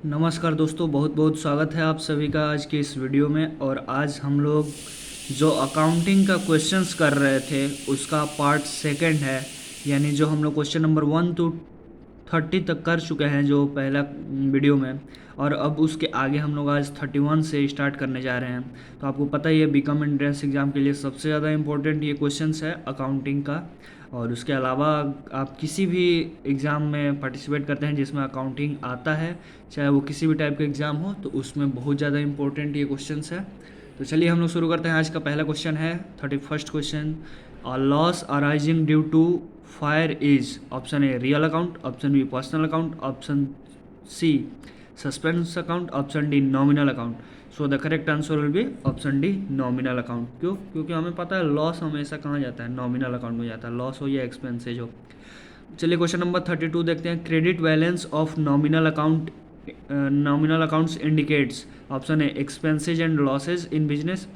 नमस्कार दोस्तों, बहुत बहुत स्वागत है आप सभी का आज के इस वीडियो में। और आज हम लोग जो अकाउंटिंग का क्वेश्चंस कर रहे थे उसका पार्ट सेकंड है, यानी जो हम लोग क्वेश्चन नंबर 1 to 30 तक कर चुके हैं जो पहला वीडियो में, और अब उसके आगे हम लोग आज 31 से स्टार्ट करने जा रहे हैं। तो आपको पता ही है बीकॉम एंट्रेंस एग्ज़ाम के लिए सबसे ज़्यादा इम्पोर्टेंट ये क्वेश्चंस है अकाउंटिंग का। और उसके अलावा आप किसी भी एग्ज़ाम में पार्टिसिपेट करते हैं जिसमें अकाउंटिंग आता है, चाहे वो किसी भी टाइप का एग्ज़ाम हो, तो उसमें बहुत ज़्यादा इंपॉर्टेंट ये क्वेश्चंस है। तो चलिए हम लोग शुरू करते हैं। आज का पहला क्वेश्चन है 31st question. Loss arising due to fire is option A real account, option B personal account, option C suspense account, option D nominal account. So the correct answer will be option D nominal account. क्यों? क्योंकि हमें पता है loss हमेशा कहाँ जाता है, nominal account में जाता है, लॉस हो या एक्सपेंसेज हो। चलिए क्वेश्चन नंबर 32 देखते हैं। Credit balance of nominal account, nominal accounts indicates option A expenses and losses in business,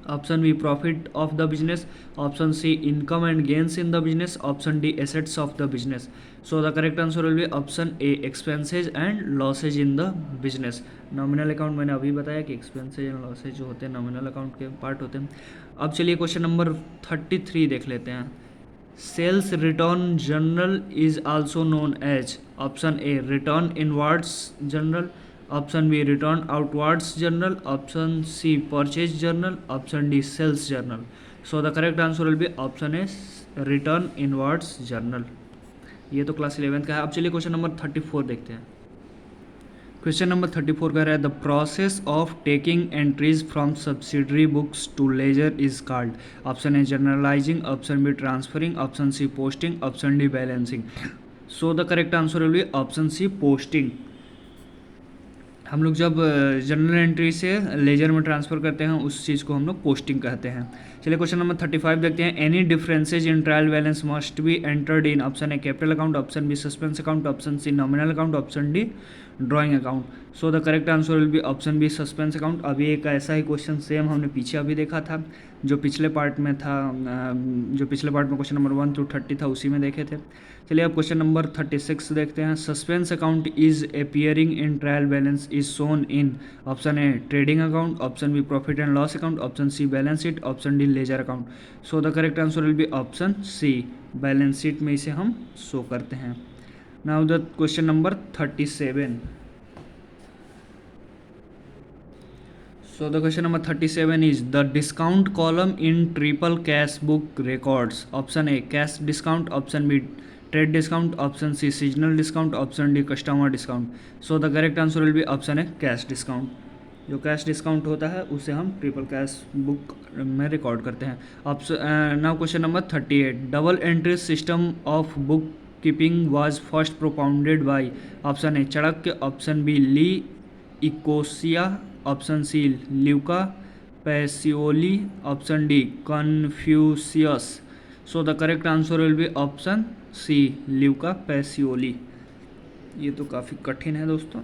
option B profit of the business, option C income and gains in the business, option D assets of the business. So the correct answer will be option A expenses and losses in the business. Nominal account मैंने अभी बताया कि expenses and losses जो होते हैं nominal account के part होते हैं। अब चलिए क्वेश्चन नंबर 33 देख लेते हैं। Sales return journal is also known as option A return inwards journal, option B return outwards journal, option C purchase journal, option D sales journal. So the correct answer will be option A return inwards journal. ये तो class 11th का है। अब चलिए question number 34 देखते हैं। Question number 34 कह रहा है the process of taking entries from subsidiary books to ledger is called. Option A journalising, option B transferring, option C posting, option D balancing. So the correct answer will be option C posting. हम लोग जब general entry से ledger में transfer करते हैं उस चीज़ को हम लोग पोस्टिंग कहते हैं। चलिए क्वेश्चन नंबर 35 देखते हैं। Any differences in trial balance must be entered in option A capital account, option B suspense account, option C nominal account, option D drawing account. So the correct answer will be option B suspense account. अभी एक ऐसा ही question same हमने पीछे अभी देखा था, जो पिछले पार्ट में था, जो पिछले पार्ट में क्वेश्चन नंबर 1 to 30 था, उसी में देखे थे। चलिए अब क्वेश्चन नंबर 36 देखते हैं। Suspense account is appearing in trial balance is shown in option A trading account, option B profit and loss account, option C balance sheet, option D ledger account. So the correct answer will be option C balance sheet में इसे हम show करते हैं। Now the question number 37। So the question number 37 is the discount column in triple cash book records option A cash discount, option B trade discount, option C seasonal discount, option D customer discount. So the correct answer will be option A cash discount. जो cash discount होता है उसे हम triple cash book में record करते हैं। Option now question number 38 double entry system of book keeping was first propounded by option A Chanakya, option B Lee Ecosia, option C Luca Pacioli, option D Confucius. So the correct answer will be option C Luca Pacioli. ये तो काफ़ी कठिन है दोस्तों।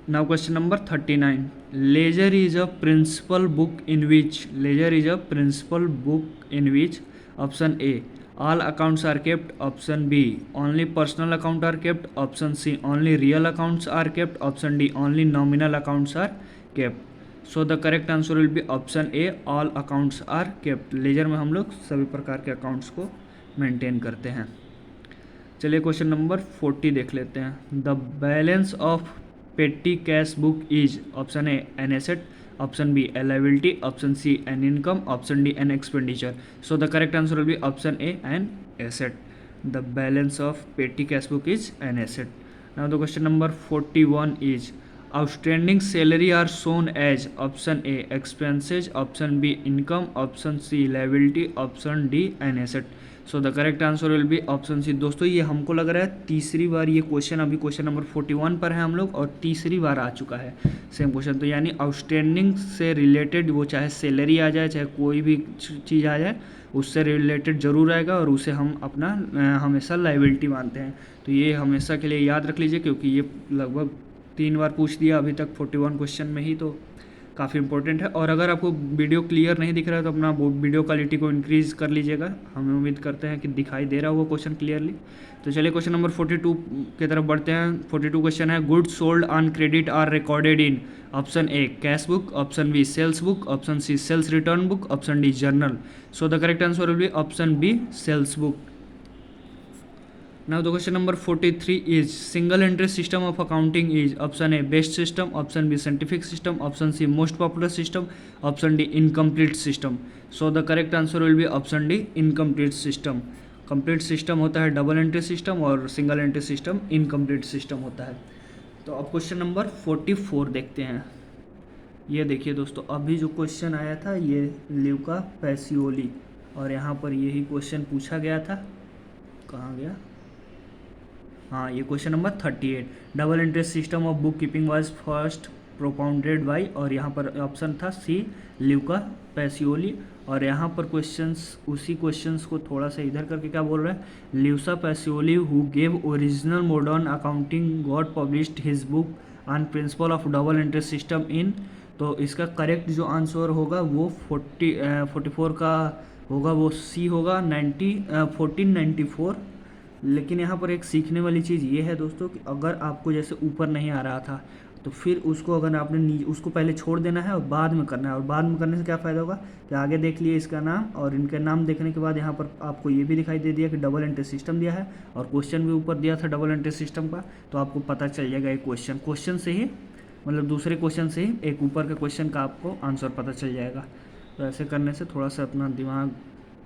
Now question number 39 ledger is a principal book in which, ledger is a principal book in which option A all accounts are kept, option B only personal account are kept, option C only real accounts are kept, option D only nominal accounts are kept. So the correct answer will be option A all accounts are kept. लेजर में हम लोग सभी प्रकार के accounts को maintain करते हैं। चलिए क्वेश्चन नंबर 40 देख लेते हैं। द बैलेंस ऑफ पेटी cash book is option A an asset, option B a liability, option C an income, option D an expenditure. So the correct answer will be option A an asset. The balance of petty cash book is an asset. Now the question number 41 is outstanding salary are shown as option A expenses, option B income, option C liability, option D an asset. So the correct answer will be option C. दोस्तों ये हमको लग रहा है तीसरी बार ये question, अभी question number 41 पर है हम लोग, और तीसरी बार आ चुका है सेम क्वेश्चन। तो यानी आउटस्टैंडिंग से रिलेटेड, वो चाहे सैलरी आ जाए चाहे कोई भी चीज़ आ जाए, उससे रिलेटेड जरूर आएगा, और उसे हम अपना हमेशा लाइबिलिटी मानते हैं। तो ये हमेशा के लिए याद रख लीजिए, क्योंकि ये लगभग 3 बार पूछ दिया अभी तक 41 क्वेश्चन में ही, तो काफ़ी इंपॉर्टेंट है। और अगर आपको वीडियो क्लियर नहीं दिख रहा है तो अपना वीडियो क्वालिटी को इंक्रीज़ कर लीजिएगा। हम उम्मीद करते हैं कि दिखाई दे रहा होगा क्वेश्चन क्लियरली। तो चलिए क्वेश्चन नंबर 42 की तरफ बढ़ते हैं। 42 क्वेश्चन है, goods sold on credit are recorded in option A cash book, option B sales book, option C sales return book, option D journal. So the correct answer will be option B sales book. Now the question number 43 is single entry system of accounting is option A best system, option B scientific system, option C most popular system, option D incomplete system. So the correct answer will be option D incomplete system. Complete system होता है double entry system और single entry system incomplete system होता है। तो अब question number 44 देखते हैं। ये देखिए दोस्तों, अभी जो क्वेश्चन आया था ये ल्यूका पैसिओली और यहाँ पर यही क्वेश्चन पूछा गया था। कहाँ गया? हाँ, ये question number 38। Double entry system of book keeping was first propounded bye, और यहाँ पर ऑप्शन था सी ल्यूका पैसिओली। और यहाँ पर उसी क्वेश्चंस को थोड़ा सा इधर करके क्या बोल रहा है, Luca Pacioli who gave original modern accounting got published his book on principal of double entry system in. तो इसका करेक्ट जो आंसर होगा वो 44 का होगा, वो सी होगा 1494। लेकिन यहाँ पर एक सीखने वाली चीज़ ये है दोस्तों कि अगर आपको जैसे ऊपर नहीं आ रहा था तो फिर उसको अगर आपने उसको पहले छोड़ देना है और बाद में करना है। और बाद में करने से क्या फ़ायदा होगा कि आगे देख लिए इसका नाम, और इनके नाम देखने के बाद यहाँ पर आपको ये भी दिखाई दे दिया कि डबल एंट्री सिस्टम दिया है और क्वेश्चन भी ऊपर दिया था डबल एंट्री सिस्टम का। तो आपको पता चल जाएगा एक क्वेश्चन से ही, मतलब दूसरे क्वेश्चन से ही एक ऊपर के क्वेश्चन का आपको आंसर पता चल जाएगा। तो ऐसे करने से थोड़ा सा अपना दिमाग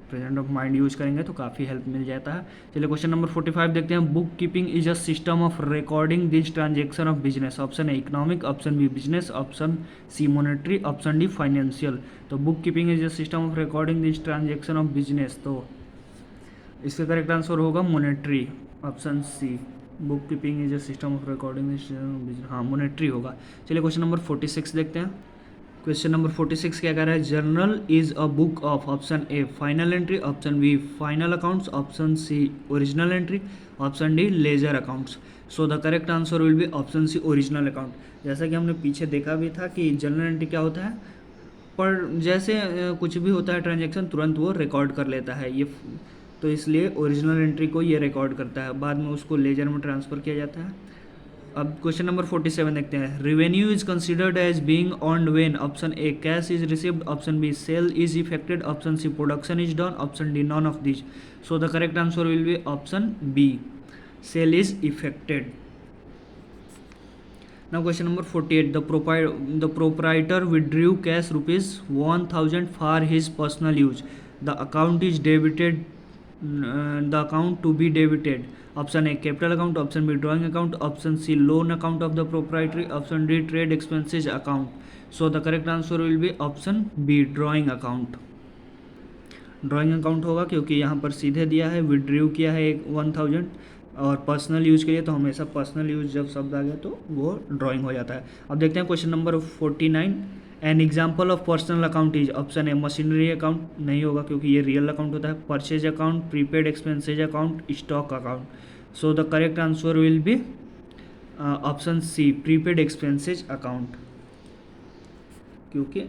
प्रेजेंट ऑफ माइंड यूज करेंगे तो काफ़ी हेल्प मिल जाता है। चलिए क्वेश्चन नंबर 45 देखते हैं। Book keeping is a system of recording this transaction of business. Option A economic, option B business, option C monetary, option D financial. तो book keeping is a system of recording this transaction of business, तो इसका correct answer होगा monetary, option C. Book keeping is a system of recording this business, हाँ monetary होगा। चलिए question number 46 देखते हैं। Question number 46 क्या कह रहा है, journal is a book of option A final entry, option B final accounts, option C original entry, option D ledger accounts. So the correct answer will be option C original account. जैसा कि हमने पीछे देखा भी था कि journal entry क्या होता है, पर जैसे कुछ भी होता है ट्रांजेक्शन तुरंत वो रिकॉर्ड कर लेता है ये, तो इसलिए ओरिजिनल एंट्री को ये रिकॉर्ड करता है, बाद में उसको लेजर में ट्रांसफ़र किया जाता है। अब क्वेश्चन नंबर 47 देखते हैं। Revenue is considered as being earned when option A cash is received, option B sale is effected, option C production is done, option D none of this. So the correct answer will be option B sale is effected. Now question number 48. The proprietor withdrew cash rupees 1000 for his personal use. The account is debited. The account to be debited. Option A capital account, option B drawing account, option C loan account of the proprietary, option D trade expenses account. So the correct answer will be option B drawing account. Drawing account होगा क्योंकि यहाँ पर सीधे दिया है withdrew किया है 1000, और पर्सनल यूज़ के लिए तो हमेशा पर्सनल यूज़ जब शब्द आ गया तो वो ड्राइंग हो जाता है। अब देखते हैं question number 49। An example of personal account is option A machinery account, नहीं होगा क्योंकि ये रियल अकाउंट होता है, purchase account, prepaid expenses account, stock account. So the correct answer will be option C prepaid expenses account, क्योंकि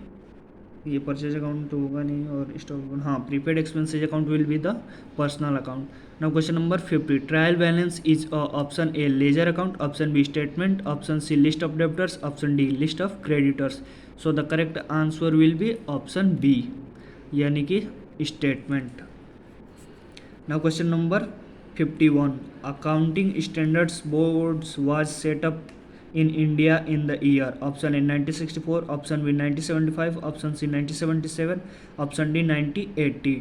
ये purchase account तो होगा नहीं और स्टॉक अकाउंट, हाँ prepaid expenses account will be the personal account. Now question number 50। Trial balance is option A ledger account, option B statement, option C list of debtors, option D list of creditors. So the correct answer will be option B यानी कि statement. Now question number 51। Accounting standards boards was set up in India in the year option A 1964, option B 1975, option C 1977, option D 1980.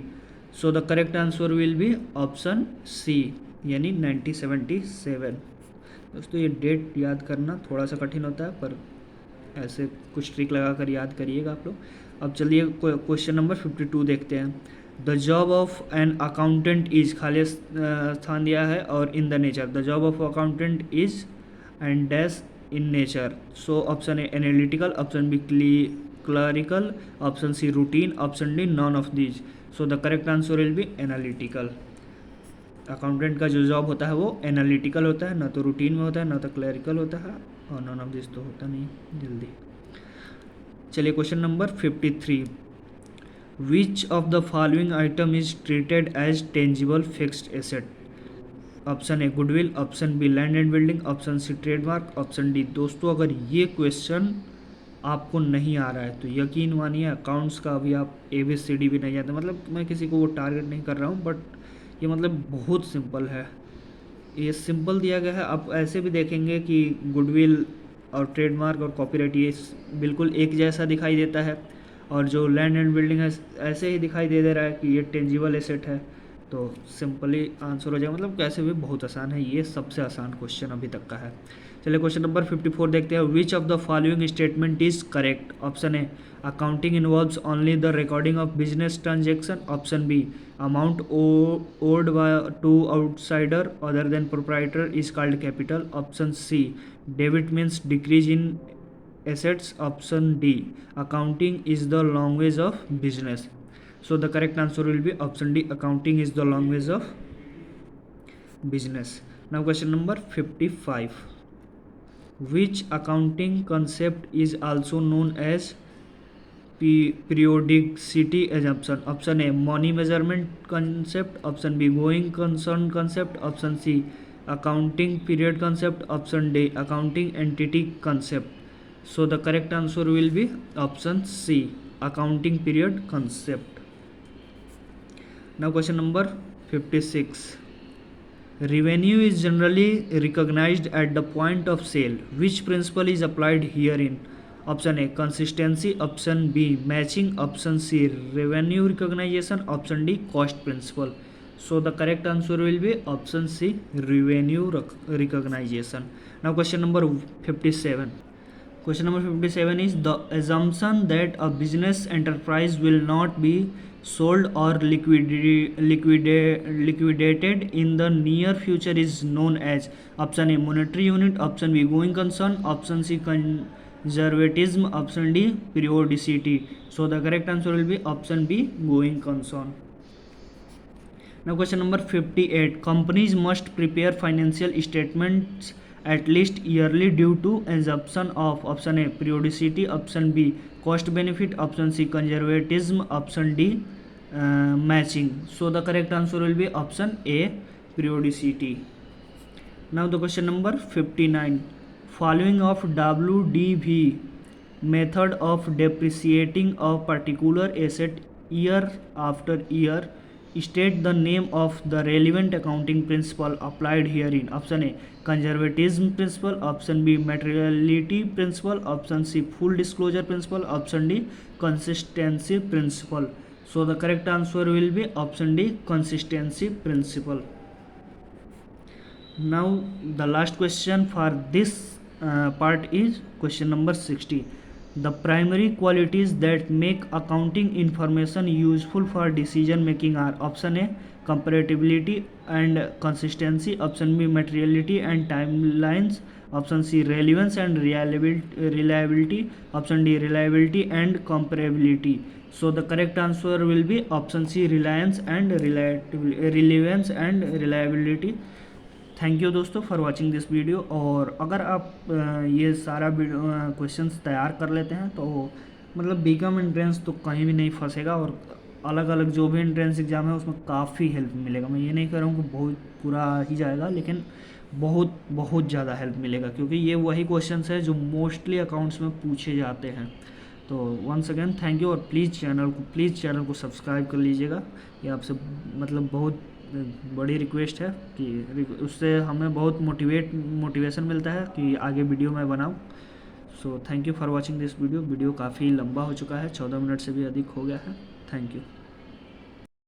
So the correct answer will be option C यानी 1977। दोस्तों ये date याद करना थोड़ा सा कठिन होता है, पर ऐसे कुछ ट्रिक लगा कर याद करिएगा आप लोग। अब चलिए क्वेश्चन नंबर 52 देखते हैं। The job of an accountant is, खाली स्थान दिया है, और in the nature. The job of accountant is and dash in nature. So option A analytical, option B clerical, option C routine, option D none of these. So the correct answer will be analytical. Accountant का जो job होता है वो analytical होता है, ना तो routine में होता है ना तो क्लरिकल होता है, और नॉन ऑफ दिस तो होता नहीं जल्दी। चलिए question number 53, which of the following item is treated as tangible fixed asset? Option A goodwill, option B land and building, option C trademark, option D. दोस्तों अगर ये क्वेश्चन आपको नहीं आ रहा है तो यकीन मानिए अकाउंट्स का अभी आप ABCD भी नहीं जानते। मतलब मैं किसी को वो टारगेट नहीं कर रहा हूँ, बट ये मतलब बहुत सिंपल है, ये सिंपल दिया गया है। आप ऐसे भी देखेंगे कि गुडविल और ट्रेडमार्क और कॉपीराइट ये बिल्कुल एक जैसा दिखाई देता है, और जो लैंड एंड बिल्डिंग है ऐसे ही दिखाई दे रहा है कि ये टेंजिबल एसेट है। तो सिंपली आंसर हो जाएगा, मतलब कैसे भी बहुत आसान है, ये सबसे आसान क्वेश्चन अभी तक का है। चलिए क्वेश्चन नंबर 54 देखते हैं, which of the following statement is correct? Option A accounting involves only the recording of business transaction, option B amount owed to outsider other than proprietor is called capital, option C debit means decrease in assets, option D accounting is the language of business. So the correct answer will be option D, accounting is the language of business. Now question number 55, which accounting concept is also known as periodicity assumption? Option A money measurement concept, option B going concern concept, option C accounting period concept, option D accounting entity concept. So the correct answer will be option C, accounting period concept. Now question number 56, revenue is generally recognized at the point of sale. Which principle is applied herein? Option A consistency, option B matching, option C revenue recognition, option D cost principle. So the correct answer will be option C, revenue recognition. Now question number 57. Question number 57 is, the assumption that a business enterprise will not be sold or liquidated in the near future is known as? Option A monetary unit, option B going concern, option C conservatism, option D periodicity. So the correct answer will be option B, going concern. Now question number 58, companies must prepare financial statements at least yearly due to assumption of, option A periodicity, option B cost benefit, option C conservatism, option D matching. So the correct answer will be option A, periodicity. Now the question number 59, following of WDV method of depreciating a particular asset year after year, state the name of the relevant accounting principle applied herein. Option A conservatism principle, option B materiality principle, option C full disclosure principle, option D consistency principle. So the correct answer will be option D, consistency principle. Now the last question for this part is question number 60. The primary qualities that make accounting information useful for decision making are: option A comparability and consistency, option B materiality and timelines, option C relevance and reliability, option D reliability and comparability. So the correct answer will be option C, relevance and reliability. Thank you दोस्तों for watching this video. और अगर आप ये सारा questions तैयार कर लेते हैं तो मतलब बीकॉम एंट्रेंस तो कहीं भी नहीं फंसेगा, और अलग अलग जो भी एंट्रेंस एग्ज़ाम है उसमें काफ़ी हेल्प मिलेगा। मैं ये नहीं कह रहा हूँ कि बहुत पूरा ही जाएगा, लेकिन बहुत बहुत ज़्यादा हेल्प मिलेगा, क्योंकि ये वही क्वेश्चंस है जो मोस्टली अकाउंट्स में पूछे जाते हैं। तो वंस अगेन थैंक यू, और प्लीज़ चैनल को सब्सक्राइब कर लीजिएगा। ये आपसे मतलब बहुत बड़ी रिक्वेस्ट है कि उससे हमें बहुत मोटिवेशन मिलता है कि आगे वीडियो मैं बनाऊं। So thank you for watching this video. काफ़ी लंबा हो चुका है, 14 मिनट से भी अधिक हो गया है। Thank you.